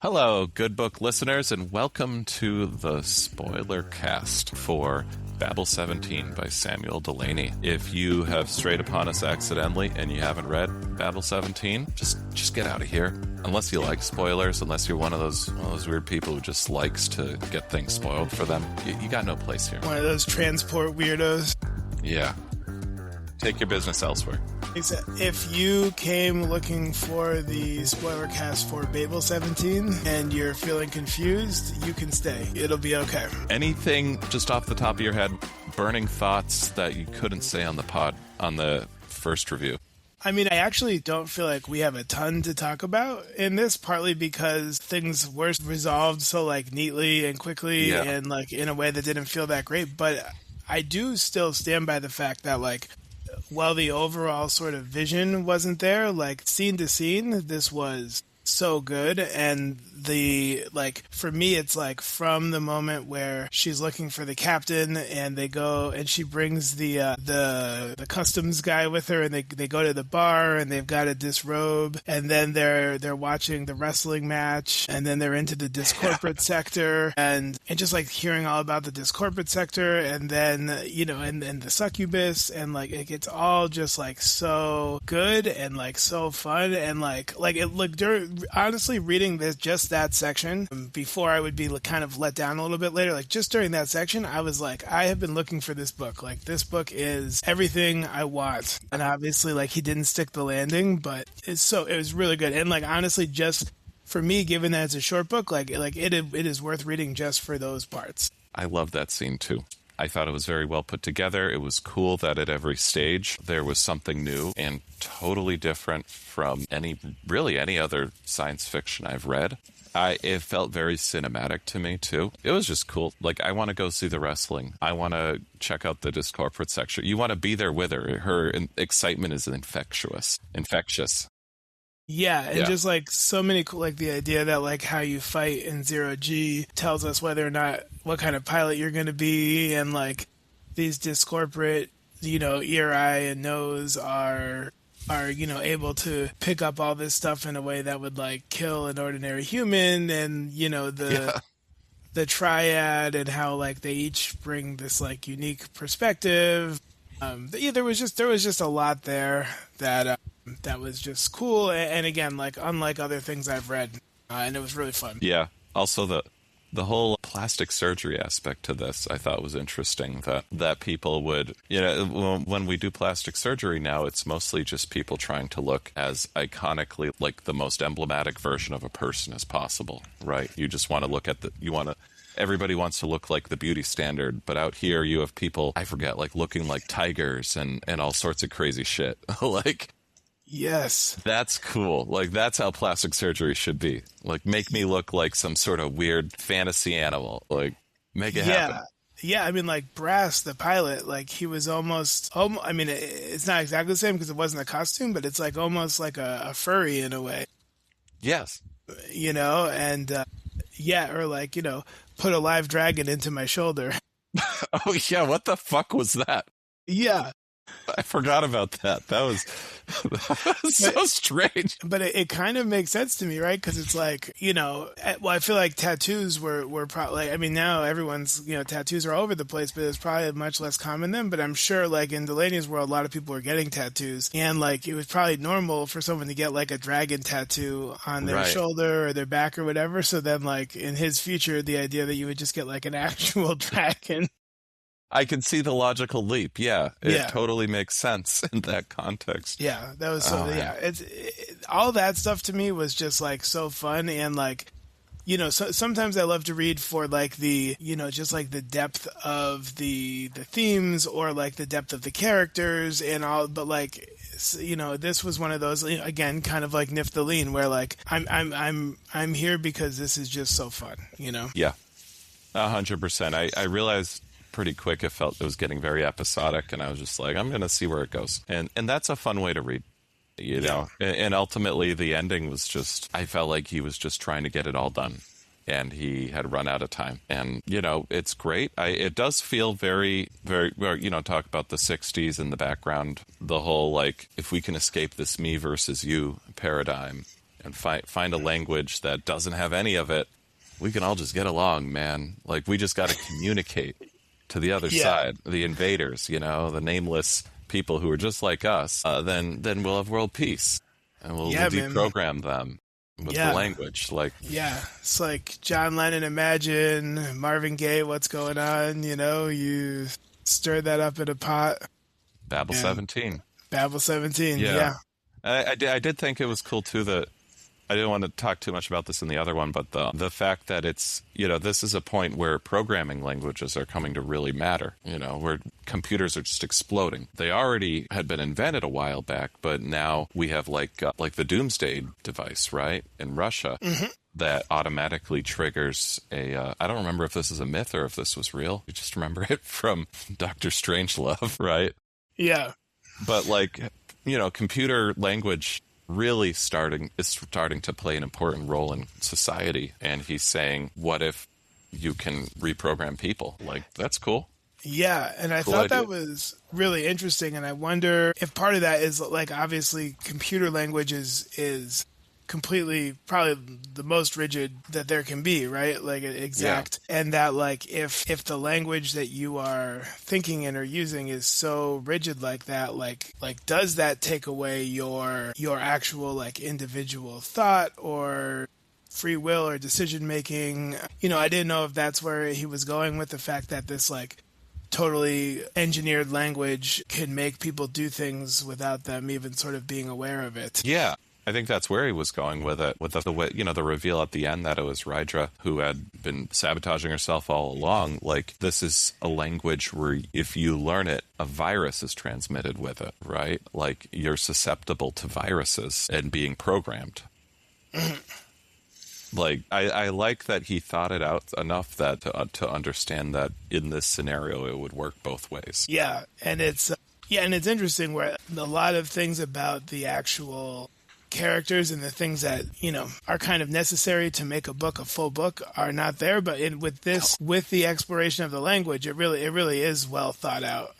Hello, good book listeners, and welcome to the Spoilercast for Babel-17 by Samuel Delany. If you have strayed upon us accidentally and you haven't read Babel-17, just get out of here. Unless you like spoilers, unless you're one of those weird people who just likes to get things spoiled for them, you got no place here. One of those transport weirdos. Yeah. Take your business elsewhere. If you came looking for the spoiler cast for Babel-17 and you're feeling confused, you can stay. It'll be okay. Anything just off the top of your head, burning thoughts that you couldn't say on the pod on the first review? I mean, I actually don't feel like we have a ton to talk about in this, partly because things were resolved so neatly and quickly and in a way that didn't feel that great. But I do still stand by the fact that while the overall sort of vision wasn't there, scene to scene, this was so good. And for me, it's from the moment where she's looking for the captain and they go and she brings the customs guy with her and they go to the bar and they've got to disrobe and then they're watching the wrestling match and then they're into the discorporate sector and just hearing all about the discorporate sector and then and the succubus and it's all just so good and so fun and honestly reading that section before I would be kind of let down a little bit later, just during that section I was I have been looking for this book. This book is everything I want, and obviously he didn't stick the landing, but it was really good. And honestly, just for me, given that it's a short book, it is worth reading just for those parts. I love that scene too. I thought it was very well put together. It was cool that at every stage there was something new and totally different from any other science fiction I've read. It felt very cinematic to me too. It was just cool. I want to go see the wrestling. I want to check out the discorporate section. You want to be there with her. Her excitement is infectious. Yeah, and just so many cool, the idea that how you fight in Zero-G tells us whether or not what kind of pilot you're going to be, and these discorporate, ear, eye, and nose are able to pick up all this stuff in a way that would kill an ordinary human, and the triad and how they each bring this unique perspective. There was just a lot there that was just cool, and again, unlike other things I've read, and it was really fun. Yeah. Also, the whole plastic surgery aspect to this, I thought was interesting. That people would, when we do plastic surgery now, it's mostly just people trying to look as iconically the most emblematic version of a person as possible, right? You just want to look at everybody wants to look like the beauty standard, but out here you have people, I forget, looking like tigers and all sorts of crazy shit. Yes. That's cool. That's how plastic surgery should be. Make me look like some sort of weird fantasy animal. Make it happen. Yeah, I mean, Brass, the pilot, he was almost, I mean, it's not exactly the same because it wasn't a costume, but it's almost like a furry in a way. Yes. And, or put a live dragon into my shoulder. Oh, yeah, what the fuck was that? Yeah. I forgot about that. That was so strange. But it kind of makes sense to me, right? Because it's I feel like tattoos were probably, I mean, now everyone's, tattoos are all over the place, but it's probably much less common then. But I'm sure, in Delaney's world, a lot of people were getting tattoos. And, it was probably normal for someone to get, a dragon tattoo on their shoulder or their back or whatever. So then, in his future, the idea that you would just get, an actual dragon. I can see the logical leap. Yeah, it totally makes sense in that context. Yeah, that was so. All that stuff to me was just so fun and sometimes I love to read for the just the depth of the themes or the depth of the characters and all, but this was one of those again kind of Niftaline where I'm here because this is just so fun. Yeah, 100%. I realized pretty quick it was getting very episodic, and I was just I'm going to see where it goes. And that's a fun way to read, know. And ultimately the ending was just, I felt like he was just trying to get it all done. And he had run out of time. And, it's great. It does feel very, very, talk about the 60s in the background. The whole, if we can escape this me versus you paradigm and find a language that doesn't have any of it, we can all just get along, man. Like, we just got to communicate to the other side, the invaders, you know, the nameless people who are just like us. Then we'll have world peace, and we'll deprogram them with the language. Like, it's like John Lennon, Imagine, Marvin Gaye, What's Going On? You know, you stir that up in a pot. Babel-17. Babel-17, yeah. I did think it was cool too that I didn't want to talk too much about this in the other one, but the fact that it's, you know, this is a point where programming languages are coming to really matter, you know, where computers are just exploding. They already had been invented a while back, but now we have like the Doomsday device, right, in Russia, that automatically triggers I don't remember if this is a myth or if this was real. I just remember it from Dr. Strangelove, right? Yeah. But like, you know, computer language really starting to play an important role in society. And he's saying, what if you can reprogram people? Like, that's cool. Yeah, and I thought that was really interesting, and I wonder if part of that is, like, obviously computer language is completely probably the most rigid that there can be, right? Like, exact. Yeah. And that, like, if the language that you are thinking in or using is so rigid like that, like does that take away your actual, like, individual thought or free will or decision making? You know, I didn't know if that's where he was going with the fact that this, like, totally engineered language can make people do things without them even sort of being aware of it. Yeah. I think that's where he was going with it, with the way, you know, the reveal at the end that it was Rydra who had been sabotaging herself all along. Like, this is a language where if you learn it, a virus is transmitted with it, right? Like, you're susceptible to viruses and being programmed. Like, I like that he thought it out enough that to understand that in this scenario it would work both ways. Yeah, and it's interesting where a lot of things about the actual characters and the things that, you know, are kind of necessary to make a book a full book are not there, but with the exploration of the language, it really is well thought out.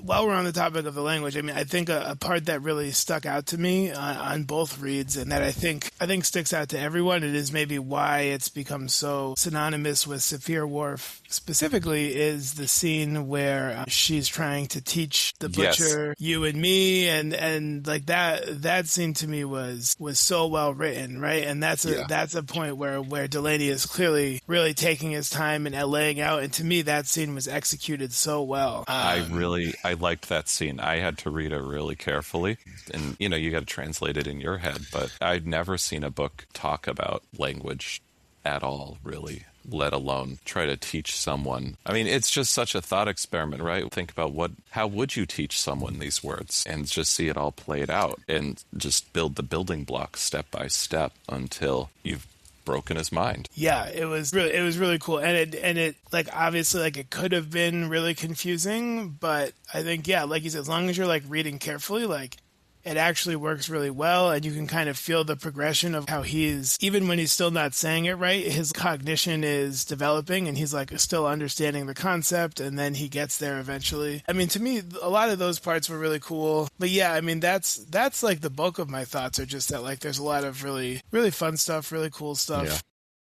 While we're on the topic of the language, I mean, I think a part that really stuck out to me on both reads, and that I think sticks out to everyone, it is maybe why it's become so synonymous with Saphir-Whorf specifically, is the scene where she's trying to teach the butcher you and me, and like that scene to me was so well written, right? And that's a point where Delaney is clearly really taking his time and laying out, and to me that scene was executed so well. I liked that scene. I had to read it really carefully, and you know, you got to translate it in your head, but I'd never seen a book talk about language at all, really, let alone try to teach someone. I mean, it's just such a thought experiment, right? Think about how would you teach someone these words, and just see it all played out and just build the building blocks step by step until you've broken his mind. Yeah, it was really cool. And it like, obviously, like, it could have been really confusing, but I think, yeah, like you said, as long as you're like reading carefully, like, it actually works really well, and you can kind of feel the progression of how he's, even when he's still not saying it right, his cognition is developing, and he's like still understanding the concept, and then he gets there eventually. I mean, to me, a lot of those parts were really cool. But yeah, I mean, that's like the bulk of my thoughts are just that, like, there's a lot of really, really fun stuff, really cool stuff. Yeah.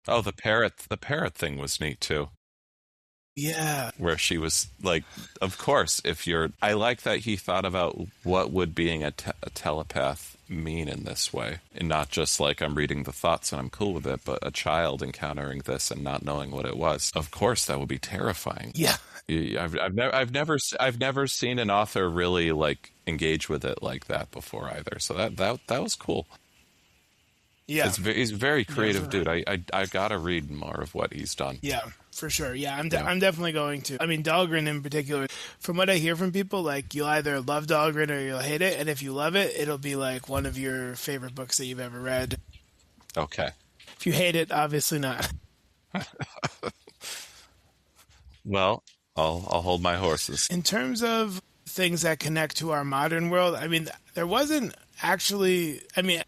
Oh, the parrot thing was neat too. Yeah. Where she was like, of course, I like that he thought about what would being a telepath mean in this way. And not just like, I'm reading the thoughts and I'm cool with it, but a child encountering this and not knowing what it was. Of course, that would be terrifying. Yeah. I've never seen an author really like engage with it like that before either. So that was cool. Yeah. He's a very creative dude. I gotta read more of what he's done. Yeah. For sure, yeah, I'm definitely going to. I mean, Dahlgren in particular, from what I hear from people, like, you'll either love Dahlgren or you'll hate it, and if you love it, it'll be like one of your favorite books that you've ever read. Okay. If you hate it, obviously not. Well, I'll hold my horses. In terms of things that connect to our modern world, I mean, there wasn't actually, I mean,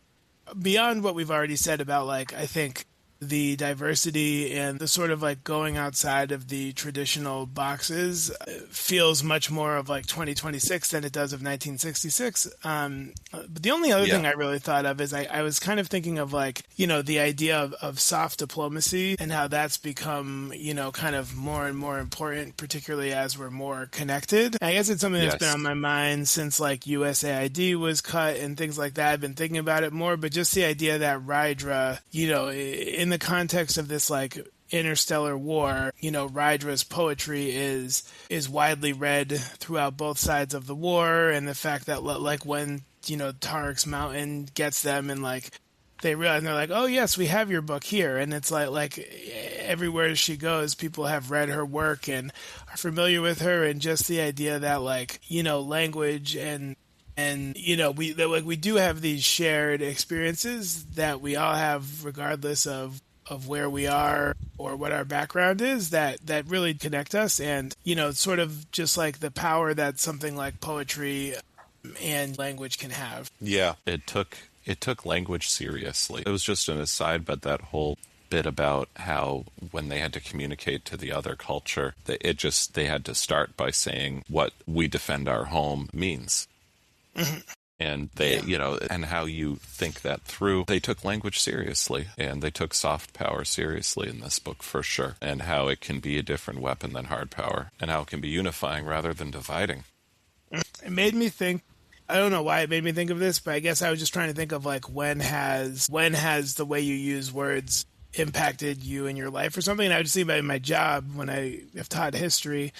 beyond what we've already said about, like, I think the diversity and the sort of like going outside of the traditional boxes feels much more of like 2026 than it does of 1966. But the only other thing I really thought of is I was kind of thinking of like, the idea of soft diplomacy and how that's become, kind of more and more important, particularly as we're more connected. I guess it's something that's been on my mind since like USAID was cut and things like that. I've been thinking about it more, but just the idea that Rydra, in the context of this like interstellar war, Rydra's poetry is widely read throughout both sides of the war, and the fact that like when Tarek's mountain gets them and like they realize, and they're like, oh yes, we have your book here, and it's like everywhere she goes, people have read her work and are familiar with her, and just the idea that like language and we do have these shared experiences that we all have regardless of where we are or what our background is that really connect us, and sort of just like the power that something like poetry and language can have. Yeah, it took language seriously. It was just an aside, but that whole bit about how when they had to communicate to the other culture, they had to start by saying what we defend our home means. Mm-hmm. And and how you think that through. They took language seriously, and they took soft power seriously in this book for sure, and how it can be a different weapon than hard power, and how it can be unifying rather than dividing. It made me think, I don't know why it made me think of this, but I guess I was just trying to think of like when has the way you use words impacted you in your life or something. And I would just think about it in my job when I have taught history.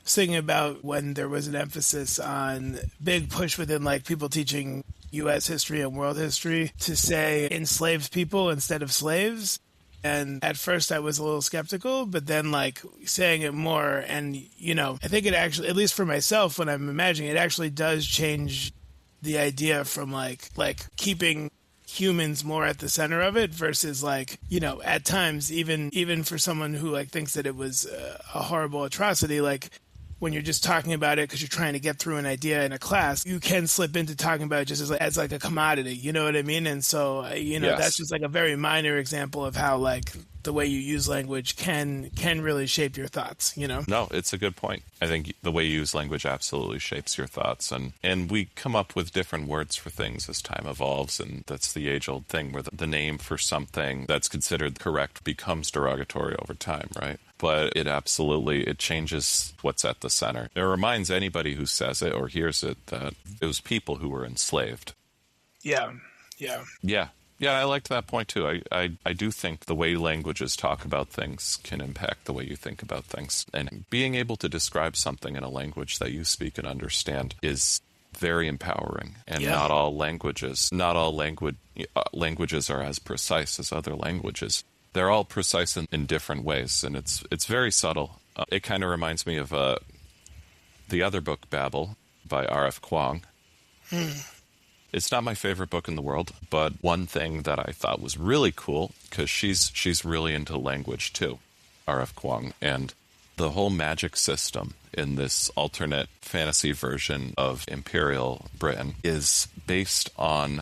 Thinking about when there was an emphasis on big push within like people teaching U.S. history and world history to say enslaved people instead of slaves. And at first I was a little skeptical, but then like saying it more and, I think it actually, at least for myself, when I'm imagining it actually does change the idea from like keeping humans more at the center of it versus like, at times, even for someone who like thinks that it was a horrible atrocity, like when you're just talking about it because you're trying to get through an idea in a class, you can slip into talking about it just as like a commodity, you know what I mean? And so, that's just like a very minor example of how like the way you use language can really shape your thoughts, No, it's a good point. I think the way you use language absolutely shapes your thoughts, and we come up with different words for things as time evolves, and that's the age-old thing where the name for something that's considered correct becomes derogatory over time, right? But it changes what's at the center. It reminds anybody who says it or hears it that it was people who were enslaved. Yeah. Yeah, I liked that point too. I do think the way languages talk about things can impact the way you think about things. And being able to describe something in a language that you speak and understand is very empowering. And not all languages are as precise as other languages. They're all precise in different ways, and it's very subtle. It kind of reminds me of the other book, Babel, by R.F. Kuang. It's not my favorite book in the world, but one thing that I thought was really cool, because she's really into language too, R.F. Kuang, and the whole magic system in this alternate fantasy version of Imperial Britain is based on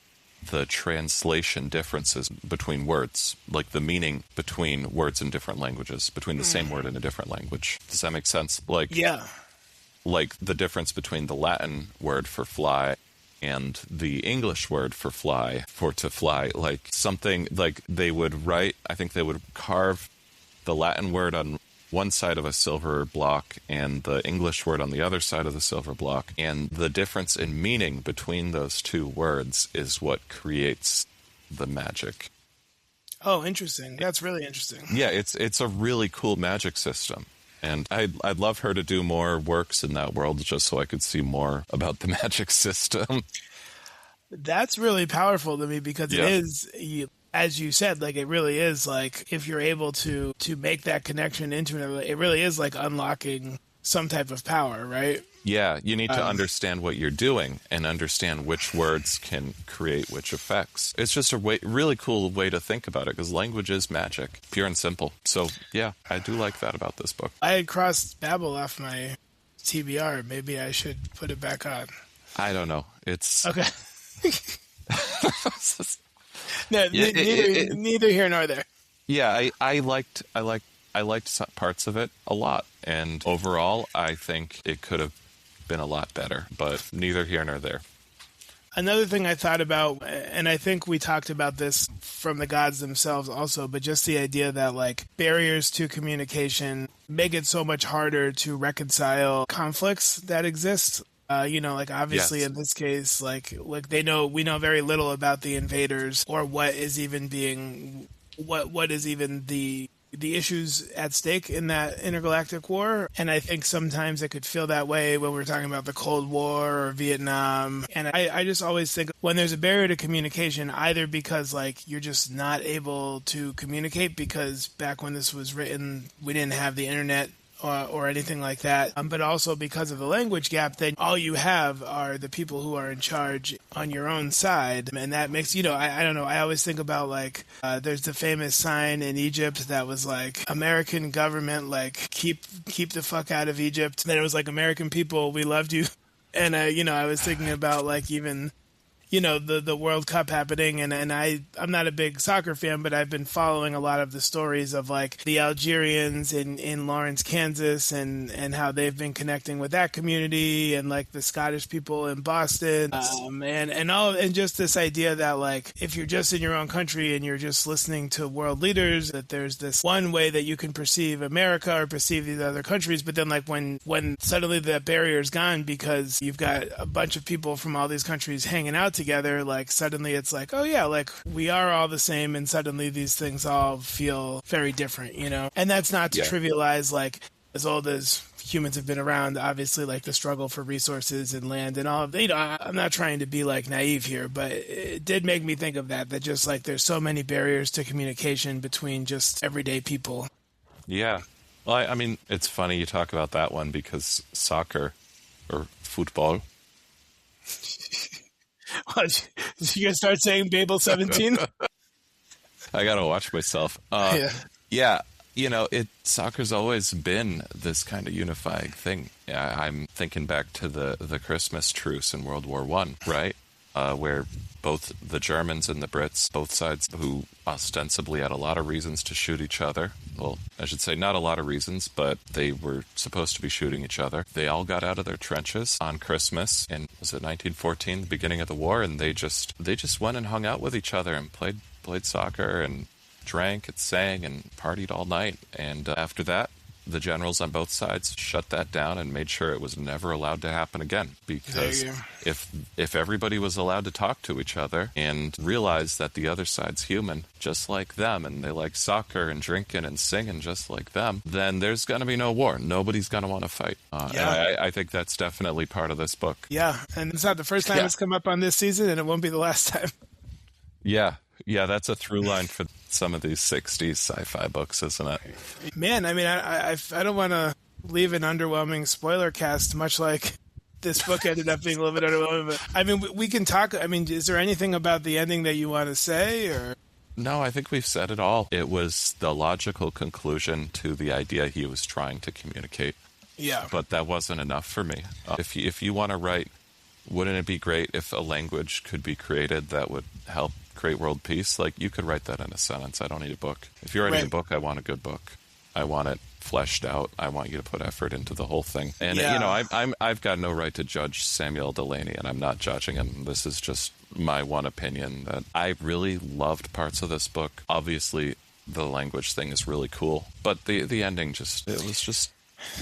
the translation differences between words, like the meaning between words in different languages, between the same word in a different language. Does that make sense? Like the difference between the Latin word for fly and the English word for fly, to fly, like something like they would write, I think they would carve the Latin word on one side of a silver block and the English word on the other side of the silver block. And the difference in meaning between those two words is what creates the magic. Oh, interesting. That's really interesting. Yeah, it's a really cool magic system. And I'd love her to do more works in that world just so I could see more about the magic system. That's really powerful to me because it is, as you said, like it really is like if you're able to make that connection into it really is like unlocking some type of power, right? Yeah, you need to understand what you're doing and understand which words can create which effects. It's just a really cool way to think about it because language is magic, pure and simple. So, yeah, I do like that about this book. I had crossed Babel off my TBR. Maybe I should put it back on. I don't know. It's... Okay. No, neither here nor there. Yeah, I liked parts of it a lot, and overall, I think it could have been a lot better, but neither here nor there. Another thing I thought about, and I think we talked about this from the gods themselves also, but just the idea that like barriers to communication make it so much harder to reconcile conflicts that exist. Like obviously Yes. in this case, like we know very little about the invaders or what is even being what is even the issues at stake in that intergalactic war. And I think sometimes it could feel that way when we're talking about the Cold War or Vietnam. And I just always think when there's a barrier to communication, either because like you're just not able to communicate because back when this was written, we didn't have the internet or anything like that. But also because of the language gap, then all you have are the people who are in charge on your own side. And that makes, I don't know, I always think about like, there's the famous sign in Egypt that was like, American government, like, keep the fuck out of Egypt. Then it was like, American people, we loved you. And, I was thinking about like even the World Cup happening, and I'm not a big soccer fan, but I've been following a lot of the stories of like the Algerians in Lawrence, Kansas, and how they've been connecting with that community, and like the Scottish people in Boston, and just this idea that like if you're just in your own country and you're just listening to world leaders, that there's this one way that you can perceive America or perceive these other countries, but then like when suddenly that barrier is gone because you've got a bunch of people from all these countries hanging out together, like suddenly it's like, oh yeah, like we are all the same, and suddenly these things all feel very different, and that's not to trivialize like as old as humans have been around, obviously like the struggle for resources and land and all of I'm not trying to be like naive here, but it did make me think of that just like there's so many barriers to communication between just everyday people. Yeah. Well, I mean, it's funny you talk about that one because soccer or football. You gonna start saying Babel-17? I gotta watch myself. Yeah, soccer's always been this kind of unifying thing. Yeah, I'm thinking back to the Christmas truce in World War I, right? Where both the Germans and the Brits, both sides who ostensibly had a lot of reasons to shoot each other. Well, I should say not a lot of reasons, but they were supposed to be shooting each other. They all got out of their trenches on Christmas in, was it 1914, the beginning of the war, and they just went and hung out with each other and played soccer and drank and sang and partied all night. And after that, the generals on both sides shut that down and made sure it was never allowed to happen again. Because if everybody was allowed to talk to each other and realize that the other side's human, just like them, and they like soccer and drinking and singing just like them, then there's going to be no war. Nobody's going to want to fight. And I think that's definitely part of this book. Yeah, and it's not the first time it's come up on this season, and it won't be the last time. Yeah, that's a through line for some of these 60s sci-fi books, isn't it? Man, I mean, I don't want to leave an underwhelming spoiler cast, much like this book ended up being a little bit underwhelming. But I mean, we can talk. I mean, is there anything about the ending that you want to say, or? No, I think we've said it all. It was the logical conclusion to the idea he was trying to communicate. Yeah. But that wasn't enough for me. If you want to write, wouldn't it be great if a language could be created that would help create world peace? Like, you could write that in a sentence. I don't need a book. If you're writing a book, I want a good book. I want it fleshed out. I want you to put effort into the whole thing. And I've got no right to judge Samuel Delaney, and I'm not judging him. This is just my one opinion that I really loved parts of this book. Obviously, the language thing is really cool, but the ending just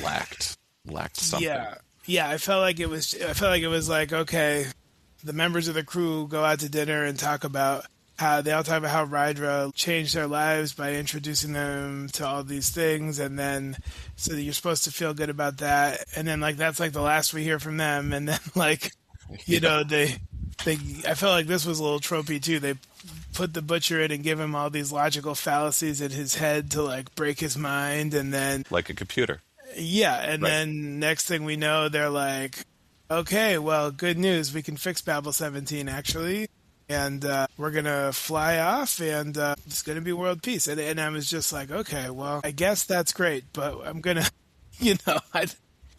lacked something. Yeah. I felt like it was like, okay, the members of the crew go out to dinner and talk about how Rydra changed their lives by introducing them to all these things, and then so you're supposed to feel good about that, and then like that's like the last we hear from them, and then like they I felt like this was a little tropey too. They put the butcher in and give him all these logical fallacies in his head to like break his mind, and then like a computer. Yeah, and then next thing we know, they're like, okay, well, good news. We can fix Babel-17, actually. And we're going to fly off, and it's going to be world peace. And I was just like, okay, well, I guess that's great. But I'm going to,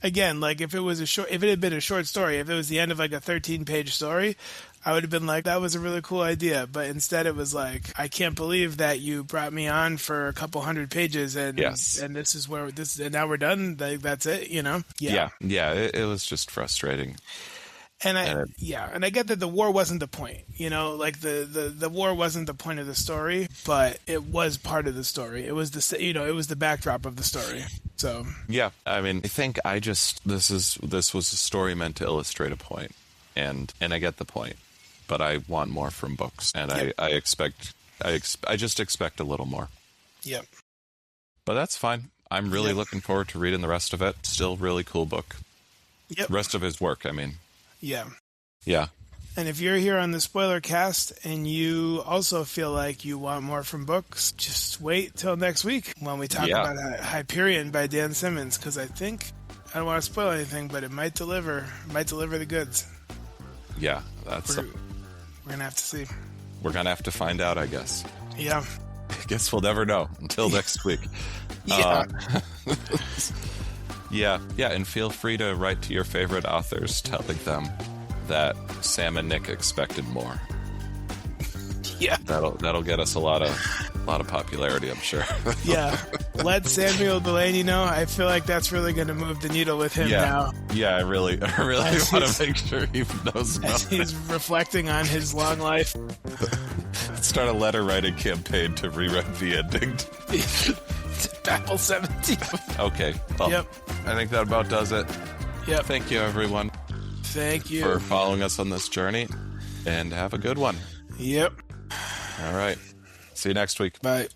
again, like if it had been a short story, if it was the end of like a 13-page story, I would have been like, that was a really cool idea. But instead it was like, I can't believe that you brought me on for a couple hundred pages and this is where this, and now we're done. Like, that's it, you know? Yeah. It was just frustrating. And I get that the war wasn't the point, you know, like the war wasn't the point of the story, but it was part of the story. It was it was the backdrop of the story. So yeah, I mean, I think this was a story meant to illustrate a point, and I get the point, but I want more from books, and I just expect a little more. Yep. But that's fine. I'm really looking forward to reading the rest of it. Still really cool book. Yep. The rest of his work, I mean. Yeah. Yeah. And if you're here on the Spoilercast and you also feel like you want more from books, just wait till next week when we talk about Hyperion by Dan Simmons, because I don't want to spoil anything, but it might deliver the goods. Yeah, we're gonna have to see. We're gonna have to find out, I guess. Yeah. I guess we'll never know until next week. Yeah. Yeah, and feel free to write to your favorite authors telling them that Sam and Nick expected more. Yeah. That'll get us a lot of popularity, I'm sure. Yeah. Let Samuel Delaney know. I feel like that's really going to move the needle with him now. Yeah, I really want to make sure he knows now. As he's reflecting on his long life. Start a letter writing campaign to rewrite the ending. Babel-17. Okay. Well, I think that about does it. Yep. Thank you, everyone. Thank you for following us on this journey, and have a good one. Yep. All right. See you next week. Bye.